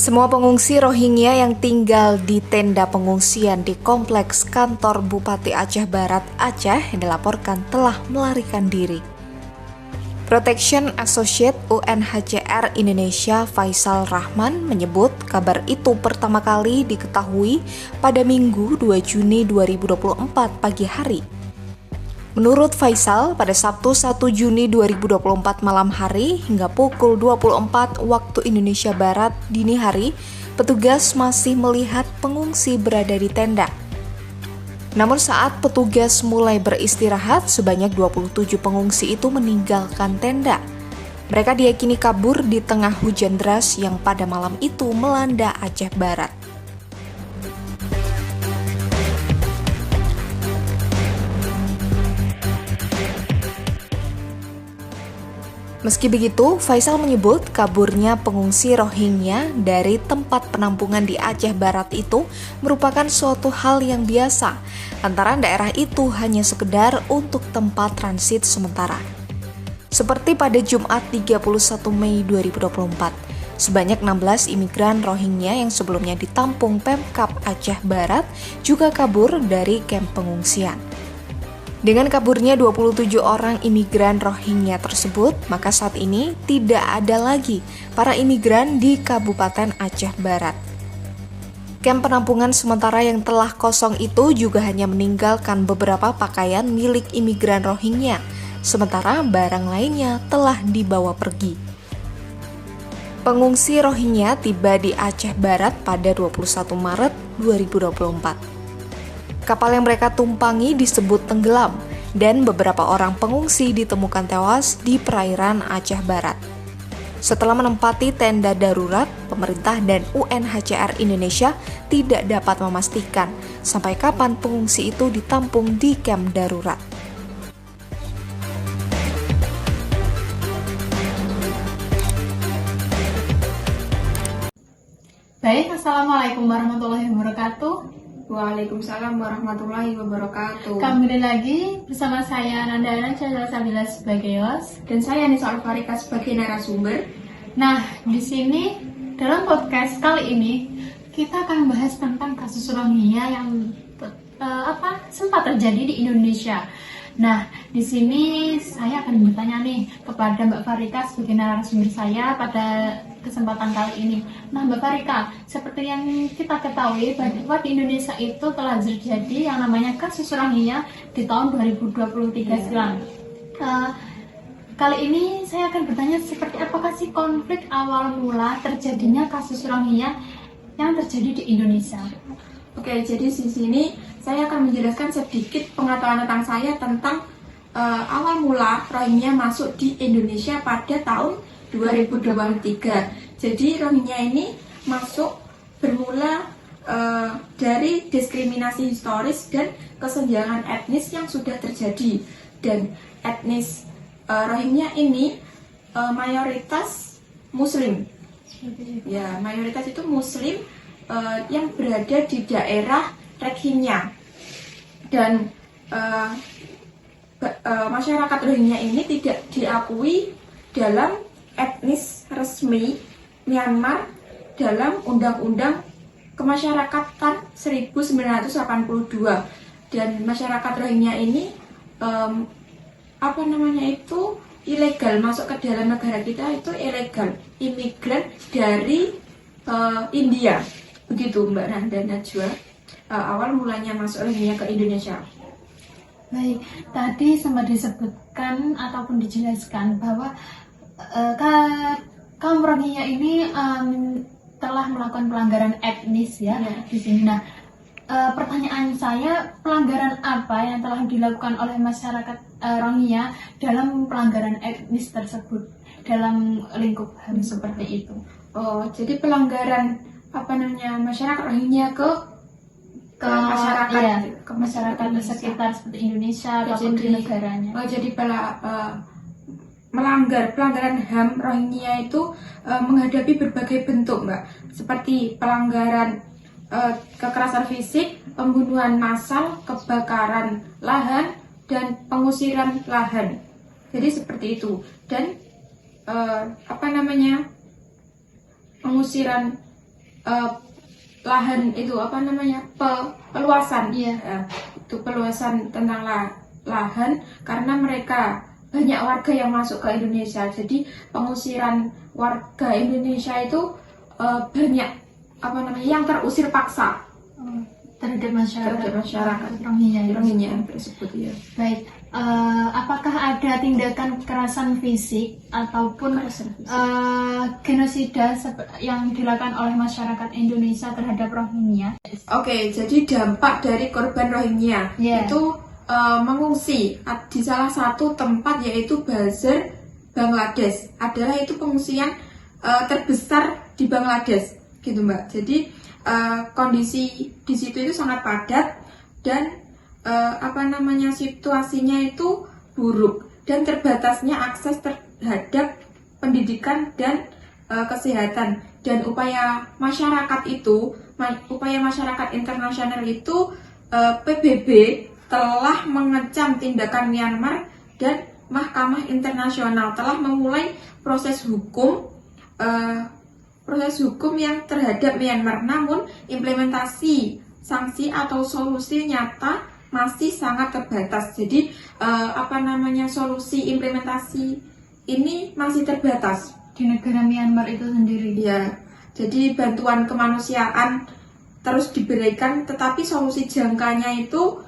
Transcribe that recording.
Semua pengungsi Rohingya yang tinggal di tenda pengungsian di kompleks kantor Bupati Aceh Barat, Aceh dilaporkan telah melarikan diri. Protection Associate UNHCR Indonesia Faisal Rahman menyebut kabar itu pertama kali diketahui pada Minggu 2 Juni 2024 pagi hari. Menurut Faisal, pada Sabtu 1 Juni 2024 malam hari hingga pukul 24 waktu Indonesia Barat dini hari, petugas masih melihat pengungsi berada di tenda. Namun saat petugas mulai beristirahat, sebanyak 27 pengungsi itu meninggalkan tenda. Mereka diyakini kabur di tengah hujan deras yang pada malam itu melanda Aceh Barat. Meski begitu, Faisal menyebut kaburnya pengungsi Rohingya dari tempat penampungan di Aceh Barat itu merupakan suatu hal yang biasa, lantaran daerah itu hanya sekedar untuk tempat transit sementara. Seperti pada Jumat 31 Mei 2024, sebanyak 16 imigran Rohingya yang sebelumnya ditampung Pemkab Aceh Barat juga kabur dari kamp pengungsian. Dengan kaburnya 27 orang imigran Rohingya tersebut, maka saat ini tidak ada lagi para imigran di Kabupaten Aceh Barat. Kamp penampungan sementara yang telah kosong itu juga hanya meninggalkan beberapa pakaian milik imigran Rohingya, sementara barang lainnya telah dibawa pergi. Pengungsi Rohingya tiba di Aceh Barat pada 21 Maret 2024. Kapal yang mereka tumpangi disebut tenggelam, dan beberapa orang pengungsi ditemukan tewas di perairan Aceh Barat. Setelah menempati tenda darurat, pemerintah dan UNHCR Indonesia tidak dapat memastikan sampai kapan pengungsi itu ditampung di kamp darurat. Baik, Assalamualaikum warahmatullahi wabarakatuh. Waalaikumsalam warahmatullahi wabarakatuh. Kembali lagi bersama saya Nanda Chandra Sabila sebagai host Dan saya Nisa Alfarika sebagai narasumber. Nah, di sini dalam podcast kali ini kita akan membahas tentang kasus Rohingya yang sempat terjadi di Indonesia. Nah, di sini saya akan bertanya nih kepada Mbak Farika sebagai narasumber saya pada kesempatan kali ini. Nah, Mbak Farika, seperti yang kita ketahui bahwa di Indonesia itu telah terjadi yang namanya kasus Rohingya di tahun 2023 silam. Kali ini saya akan bertanya seperti apakah sih konflik awal mula terjadinya kasus Rohingya yang terjadi di Indonesia. Oke, jadi di sini saya akan menjelaskan sedikit pengetahuan tentang saya tentang awal mula Rohingya masuk di Indonesia pada tahun 2023. Jadi Rohingya ini masuk bermula dari diskriminasi historis dan kesenjangan etnis yang sudah terjadi. Dan etnis Rohingya ini mayoritas Muslim. Ya, mayoritas itu Muslim yang berada di daerah Rohingya. Dan masyarakat Rohingya ini tidak diakui dalam etnis resmi Myanmar dalam Undang-Undang Kemasyarakatan 1982. Dan masyarakat Rohingya ini ilegal masuk ke dalam negara kita, itu ilegal, imigran dari India. Begitu Mbak Nanda Najwa, awal mulanya masuk Rohingya ke Indonesia. Baik, tadi sempat disebutkan ataupun dijelaskan bahwa kaum Rohingya ini telah melakukan pelanggaran etnis ya di sini. Nah, pertanyaan saya, pelanggaran apa yang telah dilakukan oleh masyarakat Rohingya dalam pelanggaran etnis tersebut dalam lingkup HAM seperti itu? Oh, jadi pelanggaran masyarakat Rohingya ke masyarakat, iya, ke masyarakat sekitar seperti Indonesia ataupun di negaranya. Jadi pelanggaran HAM Rohingya itu menghadapi berbagai bentuk, Mbak, seperti pelanggaran kekerasan fisik, pembunuhan massal, kebakaran lahan, dan pengusiran lahan. Jadi seperti itu. Dan pengusiran lahan itu apa namanya peluasan Iya. itu peluasan tentang lahan karena mereka banyak warga yang masuk ke Indonesia, jadi pengusiran warga Indonesia itu banyak apa namanya yang terusir paksa Terhadap terhadap masyarakat Rohingya. tersebut ya. Baik, apakah ada tindakan kekerasan fisik ataupun Kekerasan fisik. genosida yang dilakukan oleh masyarakat Indonesia terhadap Rohingya? Oke, jadi dampak dari korban Rohingya Yeah. itu mengungsi di salah satu tempat yaitu Bazar, Bangladesh. Adalah itu pengungsian terbesar di Bangladesh, gitu Mbak. Jadi kondisi di situ itu sangat padat dan situasinya itu buruk dan terbatasnya akses terhadap pendidikan dan kesehatan, dan upaya masyarakat internasional itu PBB telah mengecam tindakan Myanmar dan Mahkamah Internasional telah memulai proses hukum yang terhadap Myanmar. Namun implementasi sanksi atau solusi nyata masih sangat terbatas. Jadi solusi implementasi ini masih terbatas Di negara Myanmar itu sendiri. ya. Jadi bantuan kemanusiaan terus diberikan, tetapi solusi jangkanya itu